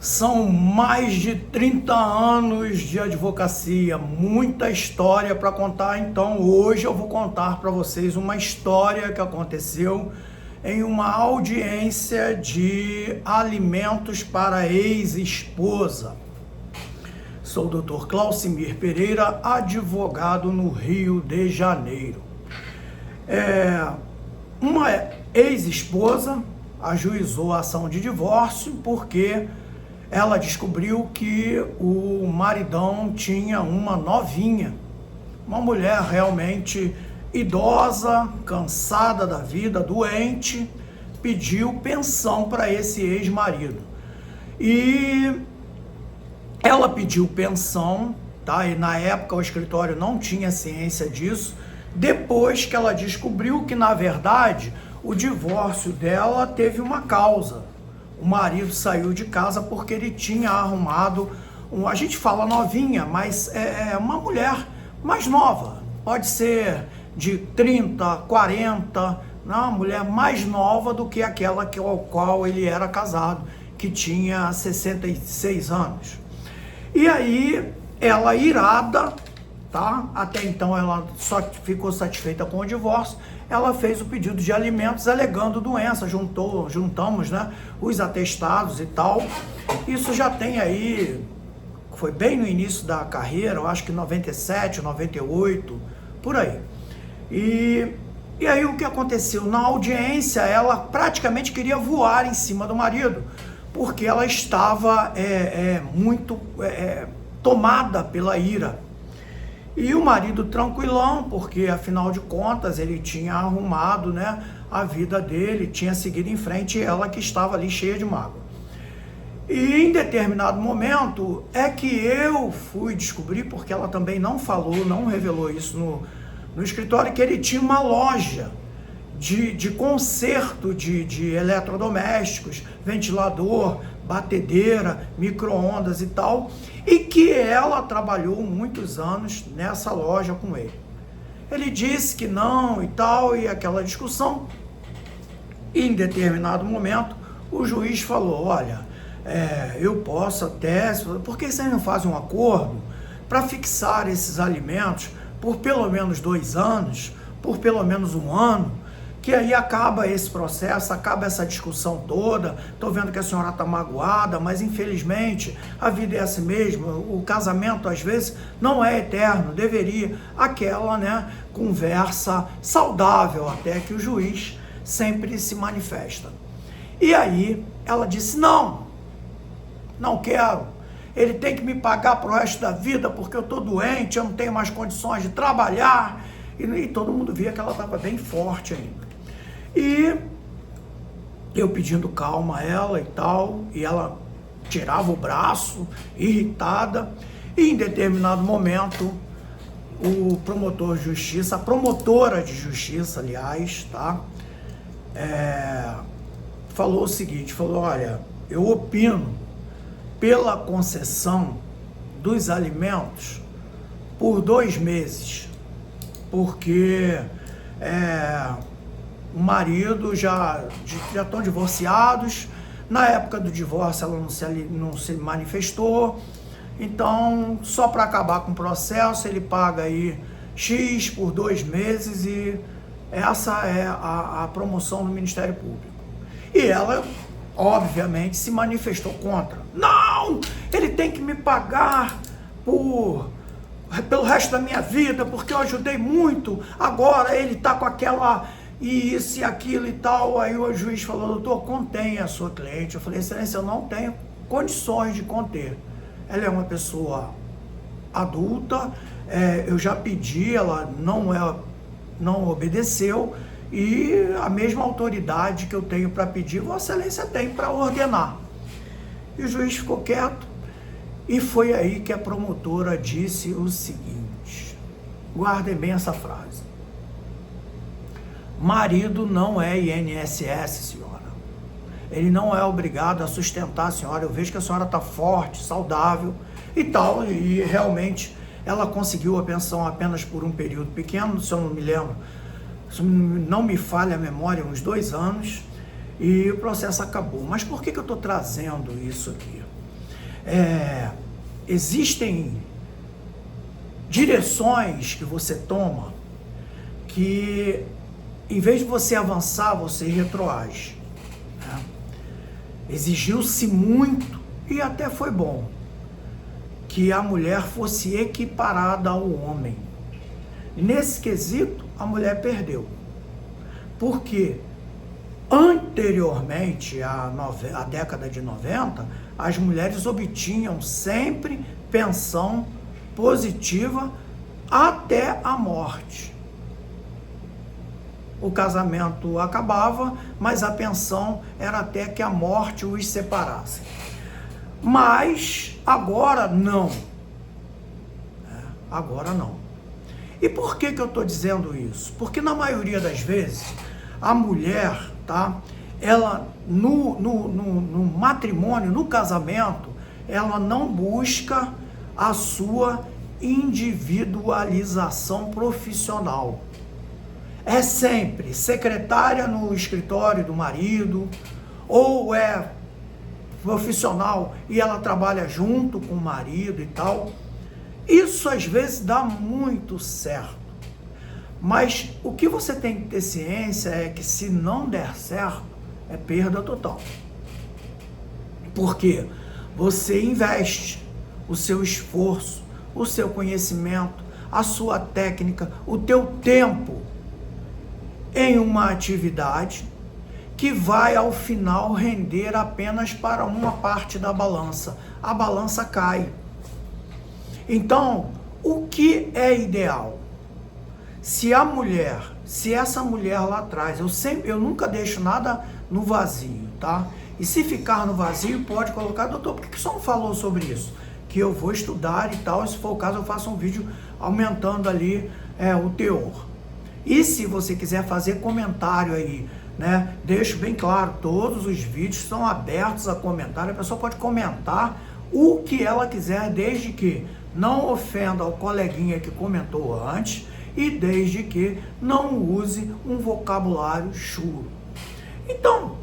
São mais de 30 anos de advocacia, muita história para contar. Então hoje eu vou contar para vocês uma história que aconteceu em uma audiência de alimentos para ex-esposa. Sou o Dr. Claucimir Pereira, advogado no Rio de Janeiro. Uma ex-esposa ajuizou a ação de divórcio porque ela descobriu que o maridão tinha uma novinha, uma mulher realmente idosa, cansada da vida, doente, pediu pensão para esse ex-marido. E ela pediu pensão, tá? E na época o escritório não tinha ciência disso, depois que ela descobriu que, na verdade, o divórcio dela teve uma causa. O marido saiu de casa porque ele tinha arrumado, a gente fala novinha, mas é uma mulher mais nova, pode ser de 30, 40, uma mulher mais nova do que aquela ao qual ele era casado, que tinha 66 anos. E aí, ela irada, tá? Até então ela só ficou satisfeita com o divórcio, ela fez o pedido de alimentos alegando doença, juntamos, né, os atestados e tal. Isso já tem aí, foi bem no início da carreira, eu acho que 97, 98, por aí. E aí o que aconteceu? Na audiência ela praticamente queria voar em cima do marido, porque ela estava muito tomada pela ira. E o marido tranquilão, porque afinal de contas ele tinha arrumado, né, a vida dele, tinha seguido em frente, e ela que estava ali cheia de mágoa. E em determinado momento é que eu fui descobrir, porque ela também não falou, não revelou isso no escritório, que ele tinha uma loja de conserto de eletrodomésticos, ventilador, batedeira, micro-ondas e tal, e que ela trabalhou muitos anos nessa loja com ele. Ele disse que não e tal, e aquela discussão. E em determinado momento, o juiz falou, olha, eu posso até, por que vocês não fazem um acordo para fixar esses alimentos por pelo menos 2 anos, por pelo menos 1 ano, que aí acaba esse processo, acaba essa discussão toda. Estou vendo que a senhora está magoada, mas infelizmente a vida é assim mesmo, o casamento às vezes não é eterno, deveria, aquela, né, conversa saudável até que o juiz sempre se manifesta. E aí ela disse, não quero, ele tem que me pagar pro resto da vida porque eu estou doente, eu não tenho mais condições de trabalhar, e todo mundo via que ela estava bem forte ainda. E eu pedindo calma a ela e tal, e ela tirava o braço, irritada, e em determinado momento o promotor de justiça, a promotora de justiça, aliás, tá, falou o seguinte, falou, olha, eu opino pela concessão dos alimentos por 2 meses, porque o marido já estão divorciados, na época do divórcio ela não se manifestou, então só para acabar com o processo ele paga aí X por 2 meses, e essa é a promoção do Ministério Público. E ela obviamente se manifestou contra. Não, ele tem que me pagar pelo resto da minha vida, porque eu ajudei muito, agora ele está com aquela, e isso e aquilo e tal. Aí o juiz falou, doutor, contenha a sua cliente. Eu falei, excelência, eu não tenho condições de conter. Ela é uma pessoa adulta, eu já pedi, ela não obedeceu, e a mesma autoridade que eu tenho para pedir, vossa excelência tem para ordenar. E o juiz ficou quieto, e foi aí que a promotora disse o seguinte, guardem bem essa frase, marido não é INSS, senhora, ele não é obrigado a sustentar a senhora, eu vejo que a senhora está forte, saudável e tal, e realmente ela conseguiu a pensão apenas por um período pequeno, se eu não me lembro, se não me falha a memória, uns 2 anos, e o processo acabou. Mas por que eu estou trazendo isso aqui? existem direções que você toma que, em vez de você avançar, você retroage, né? Exigiu-se muito, e até foi bom, que a mulher fosse equiparada ao homem. Nesse quesito, a mulher perdeu. Porque anteriormente, à década de 90, as mulheres obtinham sempre pensão positiva até a morte. O casamento acabava, mas a pensão era até que a morte os separasse. Mas agora não. Agora não. E por que eu estou dizendo isso? Porque na maioria das vezes, a mulher, tá? Ela, no matrimônio, no casamento, ela não busca a sua individualização profissional. É sempre secretária no escritório do marido, ou é profissional e ela trabalha junto com o marido e tal. Isso às vezes dá muito certo. Mas o que você tem que ter ciência é que se não der certo, é perda total. Porque você investe o seu esforço, o seu conhecimento, a sua técnica, o teu tempo em uma atividade que vai ao final render apenas para uma parte da balança. A balança cai. Então, o que é ideal? Se essa mulher lá atrás, eu nunca deixo nada no vazio, tá? E se ficar no vazio, pode colocar, doutor, por que o senhor não falou sobre isso? Que eu vou estudar e tal, e se for o caso eu faço um vídeo aumentando ali o teor. E se você quiser fazer comentário aí, né? Deixo bem claro, todos os vídeos são abertos a comentário, a pessoa pode comentar o que ela quiser, desde que não ofenda o coleguinha que comentou antes e desde que não use um vocabulário chulo. Então,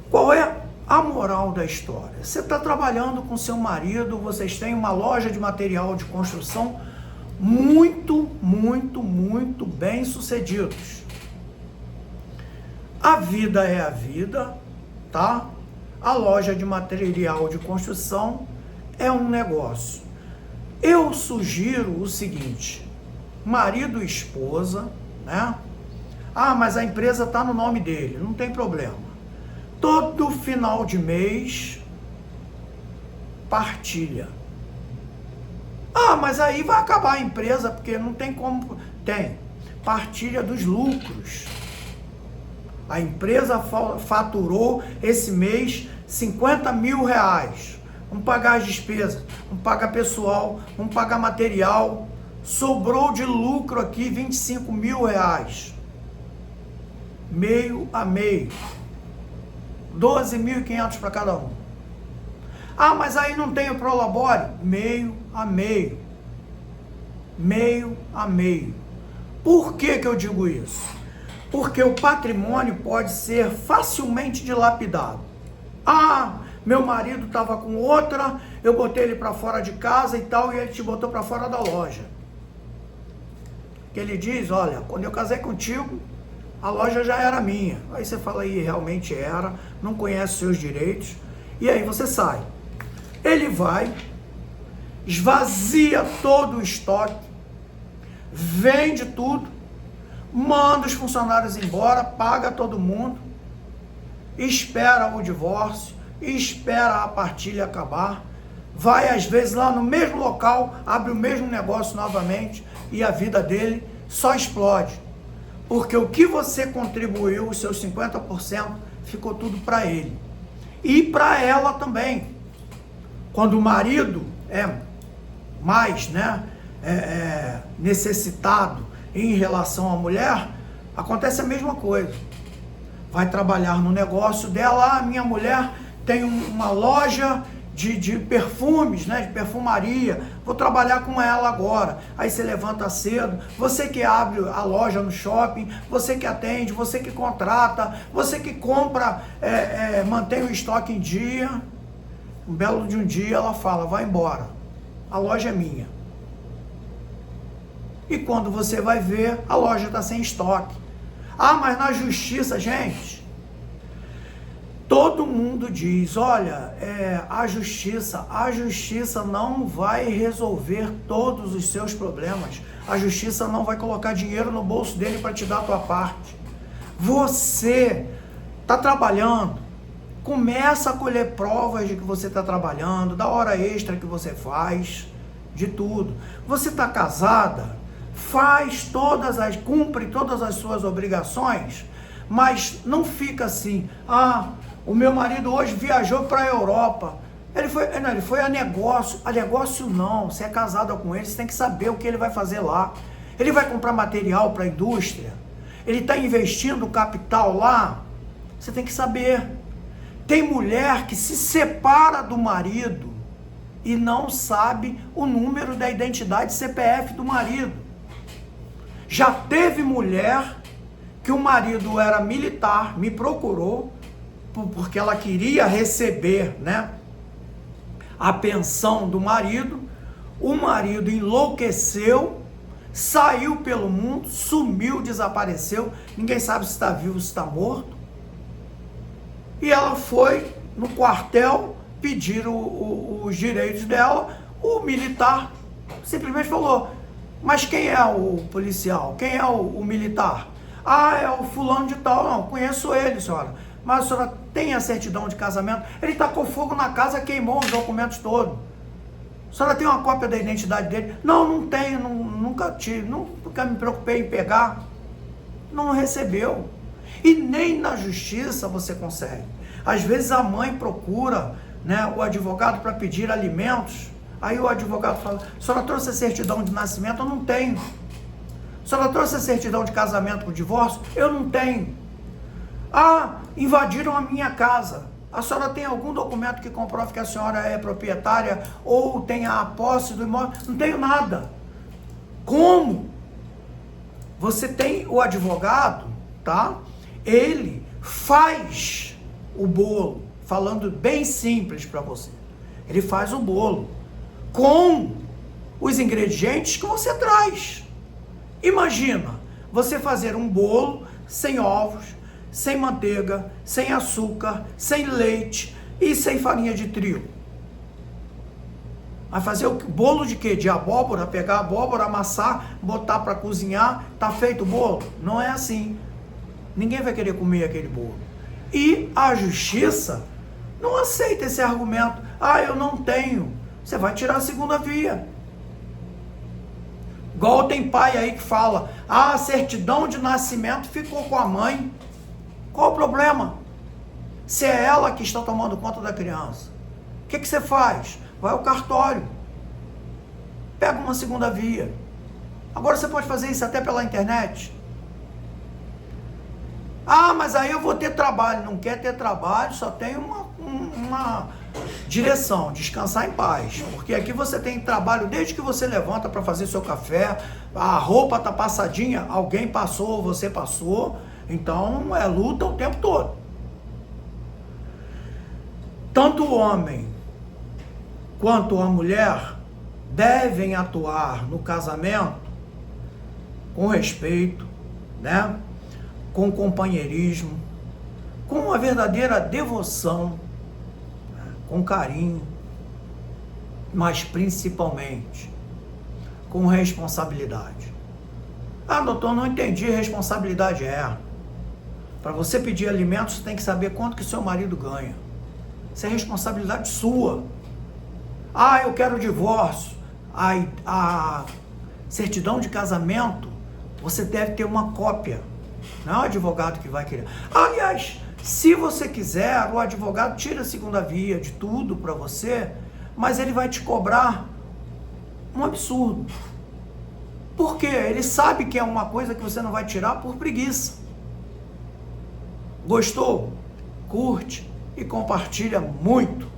qual é a moral da história? Você está trabalhando com seu marido, vocês têm uma loja de material de construção muito bem sucedidos. A vida é a vida, tá? A loja de material de construção é um negócio. Eu sugiro o seguinte: marido e esposa, né? Ah, mas a empresa está no nome dele, não tem problema. Todo final de mês, partilha. Ah, mas aí vai acabar a empresa, porque não tem como... Tem. Partilha dos lucros. A empresa faturou esse mês 50 mil reais. Vamos pagar as despesas, vamos pagar pessoal, vamos pagar material. Sobrou de lucro aqui 25 mil reais. Meio a meio. 12.500 para cada um. Ah, mas aí não tem o Prolabore? Meio a meio. Meio a meio. Por que eu digo isso? Porque o patrimônio pode ser facilmente dilapidado. Ah, meu marido estava com outra, eu botei ele para fora de casa e tal, e ele te botou para fora da loja. Que ele diz, olha, quando eu casei contigo, a loja já era minha. Aí você fala, aí realmente era, não conhece os seus direitos, e aí você sai. Ele vai, esvazia todo o estoque, vende tudo, manda os funcionários embora, paga todo mundo, espera o divórcio, espera a partilha acabar, vai às vezes lá no mesmo local, abre o mesmo negócio novamente e a vida dele só explode. Porque o que você contribuiu, os seus 50%, ficou tudo para ele. E para ela também. Quando o marido é mais, necessitado em relação à mulher, acontece a mesma coisa. Vai trabalhar no negócio dela, minha mulher tem uma loja de perfumes, de perfumaria, vou trabalhar com ela agora. Aí você levanta cedo, você que abre a loja no shopping, você que atende, você que contrata, você que compra, mantém o estoque em dia. Um belo de um dia ela fala, vai embora, a loja é minha. E quando você vai ver, a loja está sem estoque. Ah, mas na justiça, gente, todo mundo diz, olha, a justiça não vai resolver todos os seus problemas. A justiça não vai colocar dinheiro no bolso dele para te dar a tua parte. Você está trabalhando, começa a colher provas de que você está trabalhando, da hora extra que você faz, de tudo. Você está casada, cumpre todas as suas obrigações, mas não fica assim, o meu marido hoje viajou para a Europa, ele foi a negócio não, você é casada com ele, você tem que saber o que ele vai fazer lá, ele vai comprar material para a indústria, ele está investindo capital lá, você tem que saber. Tem mulher que se separa do marido e não sabe o número da identidade CPF do marido. Já teve mulher que o marido era militar, me procurou, porque ela queria receber, né, a pensão do marido. O marido enlouqueceu, saiu pelo mundo, sumiu, desapareceu, ninguém sabe se está vivo, se está morto. E ela foi no quartel pedir os direitos dela. O militar simplesmente falou, mas quem é o policial? Quem é o militar? É o fulano de tal. Não, conheço ele, senhora. Mas a senhora tem a certidão de casamento? Ele tacou fogo na casa, queimou os documentos todos. A senhora tem uma cópia da identidade dele? Não tenho, nunca tive, nunca me preocupei em pegar. Não recebeu. E nem na justiça você consegue. Às vezes a mãe procura, né, o advogado para pedir alimentos. Aí o advogado fala, a senhora trouxe a certidão de nascimento? Eu não tenho. A senhora trouxe a certidão de casamento com divórcio? Eu não tenho. Invadiram a minha casa. A senhora tem algum documento que comprove que a senhora é proprietária ou tem a posse do imóvel? Não tenho nada. Como? Você tem o advogado, tá? Ele faz o bolo, falando bem simples para você. Ele faz o bolo com os ingredientes que você traz. Imagina você fazer um bolo sem ovos, sem manteiga, sem açúcar, sem leite e sem farinha de trigo. Vai fazer o bolo de quê? De abóbora? Pegar a abóbora, amassar, botar para cozinhar, tá feito o bolo? Não é assim. Ninguém vai querer comer aquele bolo. E a justiça não aceita esse argumento. Eu não tenho. Você vai tirar a segunda via. Igual tem pai aí que fala, a certidão de nascimento ficou com a mãe. Qual o problema? Se é ela que está tomando conta da criança. O que você faz? Vai ao cartório. Pega uma segunda via. Agora você pode fazer isso até pela internet. Mas aí eu vou ter trabalho. Não quer ter trabalho, só tem uma direção, descansar em paz. Porque aqui você tem trabalho desde que você levanta para fazer seu café, a roupa tá passadinha, alguém passou, você passou, então é luta o tempo todo. Tanto o homem quanto a mulher devem atuar no casamento com respeito, né? Com companheirismo, com uma verdadeira devoção, com carinho, mas principalmente com responsabilidade. Doutor, não entendi, responsabilidade para você pedir alimentos, você tem que saber quanto que seu marido ganha. Isso é responsabilidade sua. Eu quero o divórcio. A certidão de casamento, você deve ter uma cópia. Não é o advogado que vai querer. Aliás, se você quiser, o advogado tira a segunda via de tudo para você, mas ele vai te cobrar um absurdo. Por quê? Ele sabe que é uma coisa que você não vai tirar por preguiça. Gostou? Curte e compartilha muito.